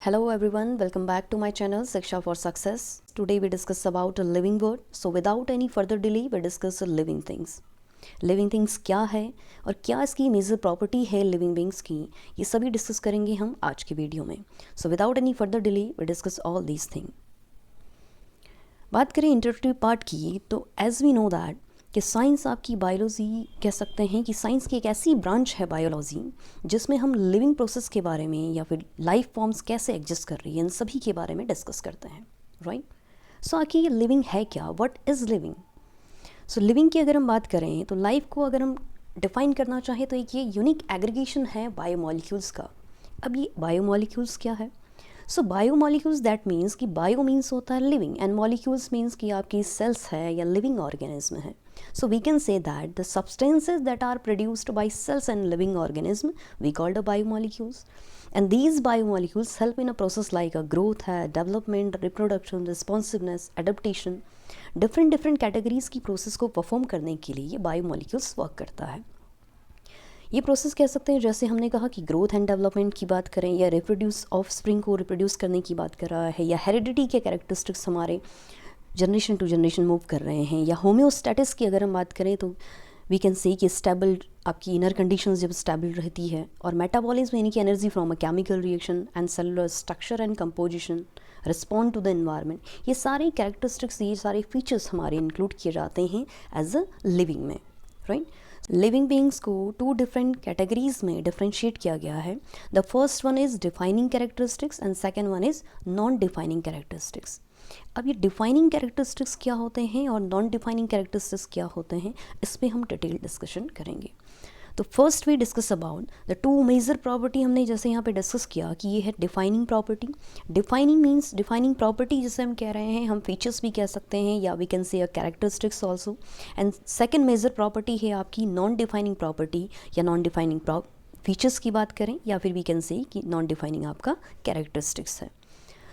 Hello everyone, welcome back to my channel Shiksha for Success. Today we discuss about a living word. So without any further delay, we discuss living things. Living things क्या है और क्या इसकी major property है living beings की, ये सभी discuss करेंगे हम आज की वीडियो में. So without any further delay we discuss all these thing. बात करें इंट्रोडक्टरी पार्ट की, तो एज वी नो दैट कि साइंस आपकी बायोलॉजी कह सकते हैं कि साइंस की एक ऐसी ब्रांच है बायोलॉजी जिसमें हम लिविंग प्रोसेस के बारे में या फिर लाइफ फॉर्म्स कैसे एग्जिस्ट कर रही है इन सभी के बारे में डिस्कस करते हैं, राइट. सो आखिर ये लिविंग है क्या, what is living. So living की अगर हम बात करें तो लाइफ को अगर हम डिफ़ाइन करना चाहें तो एक ये यूनिक एग्रीगेशन है बायोमॉलिक्यूल्स का. अब ये बायोमॉलिक्यूल्स क्या है. सो बायोमॉलिक्यूल्स दैट मीन्स कि बायो मीन्स होता है लिविंग एंड मॉलिक्यूल्स मीन्स कि आपकी सेल्स है या लिविंग ऑर्गेनिज्म है. So we can say that the substances that are produced by cells and living organism we call the biomolecules, and these biomolecules help in a process like a growth है, development, reproduction, responsiveness, adaptation. different categories की process को perform करने के लिए ये biomolecules work करता है. ये प्रोसेस कह सकते हैं, जैसे हमने कहा कि ग्रोथ एंड डेवलपमेंट की बात करें या रिप्रोड्यूस ऑफ स्प्रिंग को रिप्रोड्यूस करने की बात कर रहा है, या हेरिडिटी के कैरेक्टरिस्टिक्स हमारे जनरेशन टू जनरेशन मूव कर रहे हैं, या होम्योस्टेटिस की अगर हम बात करें तो वी कैन से कि स्टेबल आपकी इनर कंडीशंस जब स्टेबल रहती है, और मेटाबॉलिज्म यानी कि energy from a chemical reaction and cellular structure and composition respond to the environment. ये सारे कैरेक्टरिस्टिक्स, ये सारे फीचर्स हमारे इंक्लूड किए जाते हैं एज अ लिविंग में, राइट. लिविंग बींग्स को टू डिफरेंट कैटेगरीज में डिफ्रेंशिएट किया गया है. The first one is defining characteristics and second one is non defining characteristics. अब ये डिफाइनिंग कैरेक्टरिस्टिक्स क्या होते हैं और नॉन डिफाइनिंग कैरेक्टरिस्टिक्स क्या होते हैं, इस पर हम डिटेल डिस्कशन करेंगे. तो first we discuss about the two major property. हमने जैसे यहाँ पे डिस्कस किया कि ये है defining property. Defining means defining property जिसे हम कह रहे हैं, हम फीचर्स भी कह सकते हैं या we can say a characteristics also. And second major property है आपकी नॉन डिफाइनिंग प्रॉपर्टी या नॉन डिफाइनिंग फीचर्स की बात करें, या फिर वी कैन से कि नॉन डिफाइनिंग आपका कैरेक्टरिस्टिक्स है.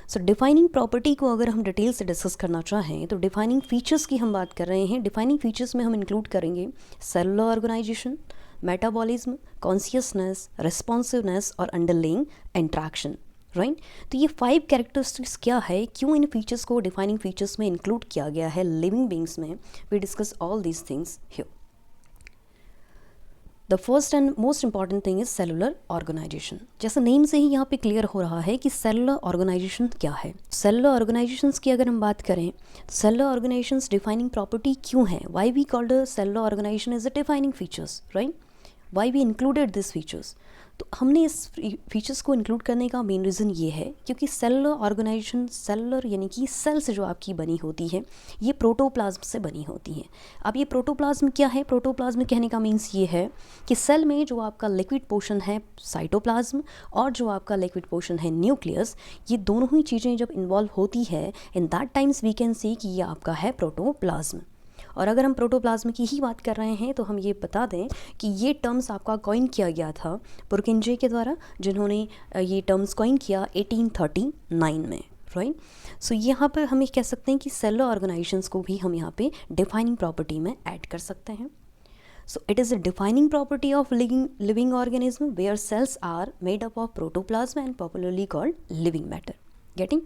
सो डिफाइनिंग प्रॉपर्टी को अगर हम डिटेल से डिस्कस करना चाहें तो डिफाइनिंग फीचर्स की हम बात कर रहे हैं. डिफाइनिंग फीचर्स में हम इंक्लूड करेंगे cellular organisation, metabolism, consciousness, responsiveness और अंडरलाइंग इंट्रैक्शन, राइट. तो ये 5 कैरेक्टरिस्टिक्स क्या है, क्यों इन फीचर्स को डिफाइनिंग फीचर्स में इंक्लूड किया गया है लिविंग बींग्स में, we discuss all these things here. The first and most important thing is cellular organisation. जैसे नेम से ही यहाँ पे क्लियर हो रहा है कि सेलुलर ऑर्गेनाइजेशन क्या है. सेलुलर ऑर्गेनाइजेशंस की अगर हम बात करें, सेलुलर ऑर्गेनाइजेशंस डिफाइनिंग प्रॉपर्टी क्यों है, why we called cellular organisation is a defining features, right. Why we included this features. तो हमने इस फीचर्स को इंक्लूड करने का मेन रीज़न ये है क्योंकि सेलुलर ऑर्गेनाइजेशन, सेलुलर यानी कि सेल से जो आपकी बनी होती है, ये प्रोटोप्लाज्म से बनी होती है. अब ये प्रोटोप्लाज्म क्या है, प्रोटोप्लाज्म कहने का मीन्स ये है कि सेल में जो आपका लिक्विड पोर्शन है साइटोप्लाज्म और जो आपका लिक्विड पोर्शन है न्यूक्लियस, ये दोनों ही चीज़ें जब इन्वॉल्व होती है in that times we can see कि ये आपका है प्रोटोप्लाज्म. और अगर हम प्रोटोप्लाज्म की ही बात कर रहे हैं तो हम ये बता दें कि ये टर्म्स आपका कॉइन किया गया था पुरकिंजे के द्वारा, जिन्होंने ये टर्म्स कॉइन किया 1839 में, राइट. सो यहाँ पर हम ये कह सकते हैं कि सेलुलर ऑर्गेनाइजेशंस को भी हम यहाँ पे डिफाइनिंग प्रॉपर्टी में ऐड कर सकते हैं. So it is a defining property of living organism where cells are made up of protoplasm and popularly called living matter. Getting?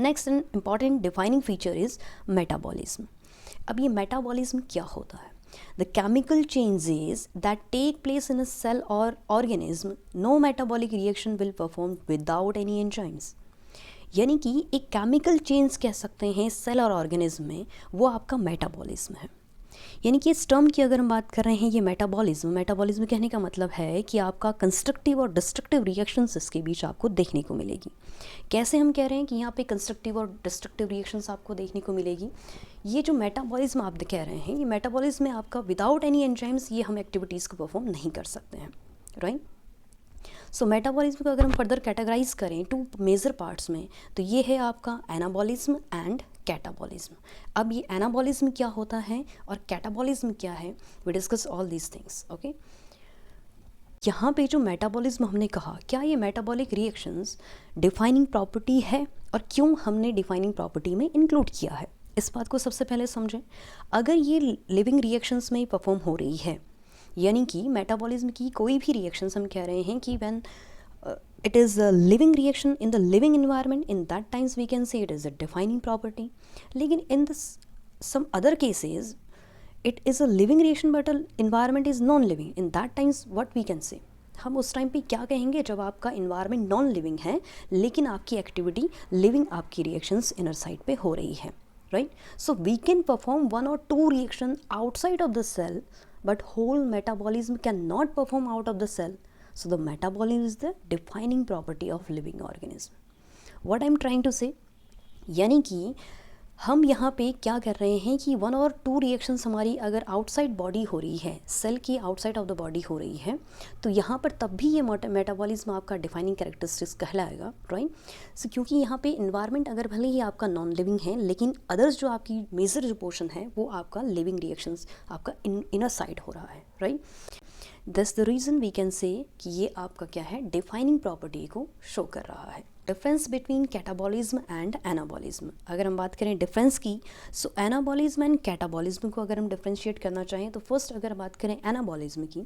Next an important defining feature is metabolism. अब ये metabolism क्या होता है. The chemical changes that take place in a cell or organism, no metabolic reaction will perform without any enzymes. यानी कि एक chemical change कह सकते हैं सेल और ऑर्गेनिज्म में, वो आपका मेटाबॉलिज्म है. यानी कि इस टर्म की अगर हम बात कर रहे हैं, ये मेटाबॉलिज्म कहने का मतलब है कि आपका कंस्ट्रक्टिव और डिस्ट्रक्टिव रिएक्शंस इसके बीच आपको देखने को मिलेगी. कैसे हम कह रहे हैं कि यहाँ पे कंस्ट्रक्टिव और डिस्ट्रक्टिव रिएक्शंस आपको देखने को मिलेगी. ये जो मेटाबॉलिज्म आप कह रहे हैं, ये मेटाबॉलिज्म में आपका विदाउट एनी एंजाइम्स ये हम एक्टिविटीज़ को परफॉर्म नहीं कर सकते हैं, राइट. सो मेटाबॉलिज्म को अगर हम फर्दर कैटेगराइज करें टू मेजर पार्ट्स में, तो ये है आपका एनाबॉलिज्म एंड कैटाबॉलिज्म. अब ये एनाबॉलिज्म क्या होता है और कैटाबॉलिज्म क्या है, we discuss all these things, okay. यहाँ पे जो मेटाबॉलिज्म हमने कहा, क्या ये मेटाबॉलिक रिएक्शंस डिफाइनिंग प्रॉपर्टी है और क्यों हमने डिफाइनिंग प्रॉपर्टी में इंक्लूड किया है, इस बात को सबसे पहले समझें. अगर ये लिविंग रिएक्शंस में परफॉर्म हो रही है, यानी कि मेटाबॉलिज्म की कोई भी रिएक्शंस हम कह रहे हैं कि when it is a living reaction in the living environment, in that times we can say it is a defining property. लेकिन in this some other cases it is a living reaction but a environment is non living, in that times what we can say, हम उस time पे क्या कहेंगे जब आपका environment non living है लेकिन आपकी एक्टिविटी लिविंग आपकी रिएक्शंस इनर साइड पे हो रही है, right. So we can perform 1 or 2 reaction outside of the cell but whole metabolism can not perform out of the cell. So the metabolism is the defining property of living organism. What I'm trying to say, यानी कि हम यहाँ पे क्या कर रहे हैं कि 1 or 2 रिएक्शंस हमारी अगर आउटसाइड बॉडी हो रही है, सेल की आउटसाइड ऑफ द बॉडी हो रही है, तो यहाँ पर तब भी ये मेटाबॉलिज्म आपका डिफाइनिंग कैरेक्टरिस्टिक्स कहलाएगा, राइट. सो क्योंकि यहाँ पे इन्वायरमेंट अगर भले ही आपका नॉन लिविंग है लेकिन अदर्स जो आपकी मेजर जो पोर्शन है वो आपका लिविंग रिएक्शंस आपका इनर साइड हो रहा है, right. That's the reason we can say कि ये आपका क्या है, डिफाइनिंग प्रॉपर्टी को शो कर रहा है. Difference between catabolism and anabolism. अगर हम बात करें डिफरेंस की, सो एनाबॉलिज्म एंड कैटाबॉलिज्म को अगर हम डिफ्रेंशिएट करना चाहें तो फर्स्ट अगर बात करें एनाबॉलिज्म की,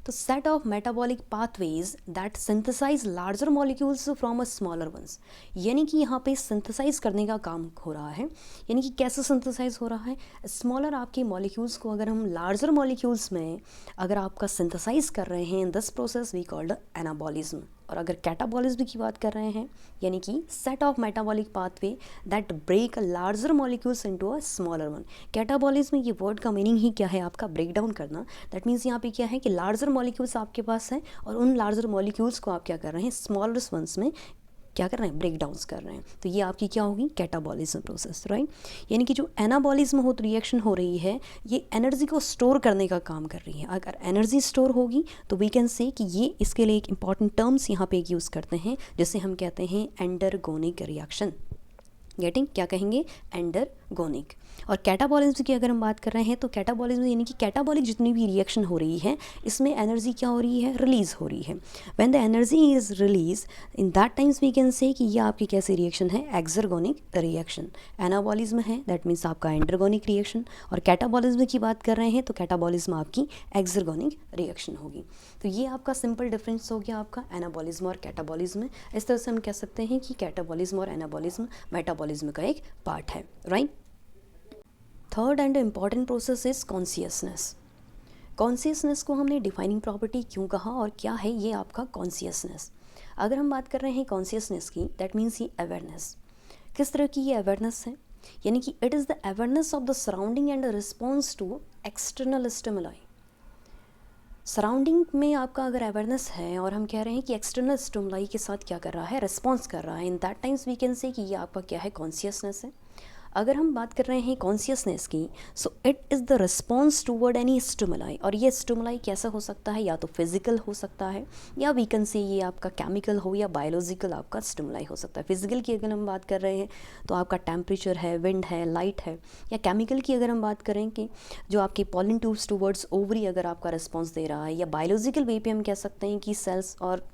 तो set of metabolic pathways that synthesise larger molecules from a smaller ones. यानी कि यहाँ पे सिंथेसाइज करने का काम हो रहा है. यानी कि कैसे सिंथेसाइज हो रहा है, स्मॉलर आपके मॉलिक्यूल्स को अगर हम लार्जर मॉलिक्यूल्स में अगर आपका सिंथेसाइज कर रहे हैं, this process we called anabolism. और अगर कैटाबॉलिज्म की बात कर रहे हैं यानी कि set of metabolic pathway that break larger molecules into a smaller one. Catabolism ये वर्ड का मीनिंग ही क्या है, आपका ब्रेक डाउन करना. दैट मीन्स यहाँ पे क्या है कि लार्जर मॉलिक्यूल्स आपके पास हैं और उन लार्जर मॉलिक्यूल्स को आप क्या कर रहे हैं, स्मॉलर वंस में क्या कर रहे हैं, ब्रेक डाउन्स कर रहे हैं. तो ये आपकी क्या होगी, कैटाबॉलिज्म प्रोसेस, राइट. यानी कि जो एनाबॉलिज्म हो रिएक्शन हो रही है ये एनर्जी को स्टोर करने का काम कर रही है. अगर एनर्जी स्टोर होगी तो वी कैन से कि ये इसके लिए एक इंपॉर्टेंट टर्म्स यहाँ पे यूज़ करते हैं जिसे हम कहते हैं एंडरगोनिक रिएक्शन. गेटिंग, क्या कहेंगे, एंडरगोनिक. और कैटाबॉलिज्म की अगर हम बात कर रहे हैं तो कैटाबॉलिज्म यानी कि कैटाबॉलिक जितनी भी रिएक्शन हो रही है इसमें एनर्जी क्या हो रही है, रिलीज़ हो रही है. When the energy is release in that times we can say कि ये आपकी कैसी रिएक्शन है, एक्सरगोनिक रिएक्शन. एनाबॉलिज्म है दैट मीन्स आपका एंडरगोनिक रिएक्शन. और कैटाबॉलिज्म की बात कर रहे हैं तो कैटाबॉलिज्म आपकी एक्सरगोनिक रिएक्शन होगी. तो ये आपका सिंपल डिफरेंस हो गया आपका एनाबॉलिज्म और कैटाबॉलिज्म में. इस तरह से हम कह सकते हैं कि कैटाबॉलिज्म और एनाबॉलिज्म मेटाबॉलिज्म का एक पार्ट है, right. Third and important process is consciousness. Consciousness को हमने डिफाइनिंग प्रॉपर्टी क्यों कहा और क्या है ये आपका कॉन्शियसनेस. अगर हम बात कर रहे हैं कॉन्शियसनेस की, दैट मीन्स ये अवेयरनेस. किस तरह की ये अवेयरनेस है, यानी कि it is the awareness of the surrounding and response to external stimuli. Surrounding में आपका अगर अवेयरनेस है और हम कह रहे हैं कि एक्सटर्नल स्टिमुलाई के साथ क्या कर रहा है, रिस्पॉन्स कर रहा है, in that times we can say कि ये आपका क्या है, कॉन्शियसनेस है. अगर हम बात कर रहे हैं कॉन्शियसनेस की, so it is the response toward any stimuli. और ये स्टिमुलाई कैसा हो सकता है, या तो फिजिकल हो सकता है या वी कैन से ये आपका केमिकल हो या बायोलॉजिकल आपका स्टिमुलाई हो सकता है. फिजिकल की अगर हम बात कर रहे हैं तो आपका टेम्परेचर है, विंड है, लाइट है. या केमिकल की अगर हम बात करें कि जो आपकी पॉलन ट्यूब्स टूवर्ड्स ओवरी अगर आपका रिस्पॉन्स दे रहा है, या बायोलॉजिकल वे पे हम कह सकते हैं कि सेल्स और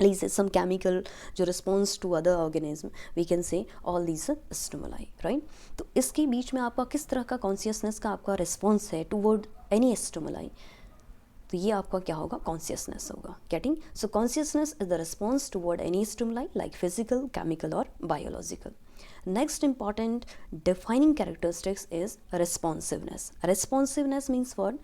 releases some chemical जो response to other organism, we can say all these stimuli, right. तो इसके बीच में आपका किस तरह का consciousness का आपका response है toward any stimuli, तो ये आपका क्या होगा, consciousness होगा. getting, so consciousness is the response toward any stimuli like physical, chemical or biological. Next important defining characteristics is responsiveness. Responsiveness means what?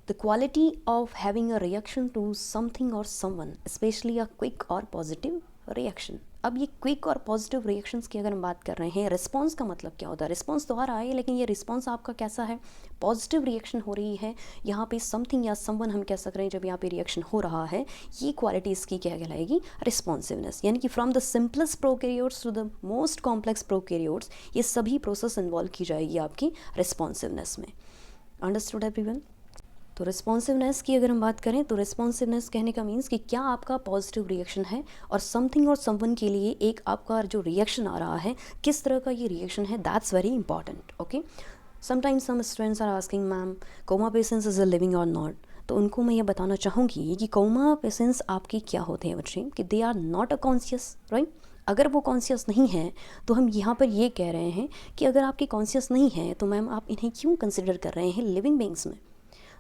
The quality of having a reaction to something or someone, especially a quick or positive reaction. अब ये quick और positive reactions की अगर हम बात कर रहे हैं, रिस्पॉन्स का मतलब क्या होता है, रिस्पॉन्स तो आ रहा है लेकिन ये रिस्पॉन्स आपका कैसा है, पॉजिटिव रिएक्शन हो रही है. यहाँ पे समथिंग या समवन हम कह सकते हैं जब यहाँ पे रिएक्शन हो रहा है, ये क्वालिटी इसकी क्या कहलाएगी, रिस्पॉन्सिवनेस. यानी कि from the simplest prokaryotes to the most complex prokaryotes ये सभी प्रोसेस इन्वॉल्व की जाएगी आपकी रिस्पॉन्सिवनेस में. Understood everyone. तो रिस्पॉन्सिवनेस की अगर हम बात करें तो रिस्पॉन्सिवनेस कहने का मीन्स कि क्या आपका पॉजिटिव रिएक्शन है और समथिंग और समवन के लिए एक आपका जो रिएक्शन आ रहा है किस तरह का ये रिएक्शन है, that's very important. Okay, sometimes some students are asking ma'am coma patients is a living और नॉट. तो उनको मैं ये बताना चाहूँगी कि कोमा पेशेंट्स आपके क्या होते हैं बच्चे, कि they are not a conscious, right. अगर वो कॉन्शियस नहीं है तो हम यहाँ पर ये कह रहे हैं कि अगर आपके कॉन्शियस नहीं है तो मैम आप इन्हें क्यों कंसिडर कर रहे हैं लिविंग बींग्स में,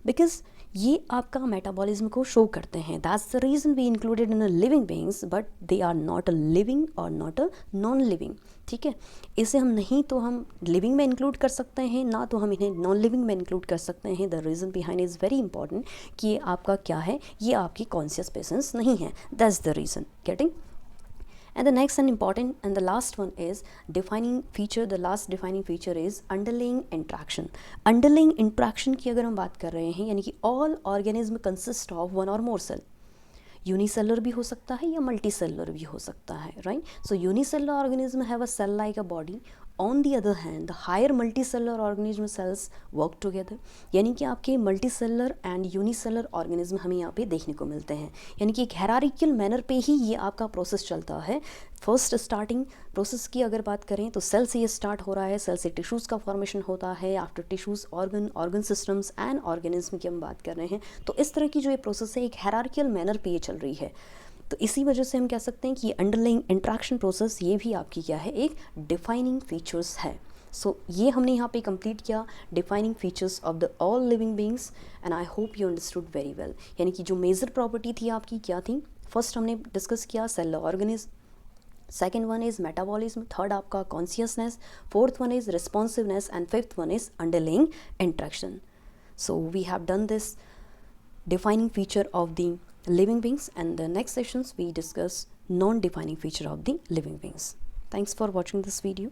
बिकॉज ये आपका मेटाबॉलिज्म को शो करते हैं। That's the reason we included in a living beings, but they are not a living और नॉट अ नॉन लिविंग। ठीक है, इसे हम नहीं तो हम लिविंग में इंक्लूड कर सकते हैं, ना तो हम इन्हें नॉन लिविंग में इंक्लूड कर सकते हैं। The reason behind is very important कि ये आपका क्या है, ये आपकी कॉन्शियस प्रेजेंस नहीं है। That's the reason. Getting? And the next and important and the last one is defining feature. The last defining feature is underlying interaction. Underlying interaction की अगर हम बात कर रहे हैं, यानी कि all organism consist of one or more cell. Unicellular भी हो सकता है या मल्टी सेलुलर भी हो सकता है, right? So unicellular organism have a cell like a body. On the other hand the higher multi cellular organism cells work together, यानी कि आपके multi cellular and unicellular organism हमें यहाँ पे देखने को मिलते हैं, यानी कि एक हायरार्किकल मैनर पे ही ये आपका प्रोसेस चलता है। फर्स्ट स्टार्टिंग प्रोसेस की अगर बात करें तो सेल से ये स्टार्ट हो रहा है, सेल से टिश्यूज़ का फॉर्मेशन होता है, after tissues organ systems and organism की हम बात कर रहे हैं। तो इस तरह की जो ये प्रोसेस है एक हायरार्किकल मैनर पे ये चल रही है। तो इसी वजह से हम कह सकते हैं कि अंडरलाइंग इंट्रैक्शन प्रोसेस ये भी आपकी क्या है, एक डिफाइनिंग फीचर्स है। सो ये हमने यहाँ पे कंप्लीट किया defining features of the all living beings, and I hope you understood very well. यानी कि जो मेजर प्रॉपर्टी थी आपकी क्या थी, फर्स्ट हमने डिस्कस किया cellular organism, second one is metabolism, third आपका consciousness, fourth one is responsiveness, and fifth one is underlying interaction. So we have done this defining feature of the living beings, and the next sessions we discuss non-defining feature of the living beings. Thanks for watching this video.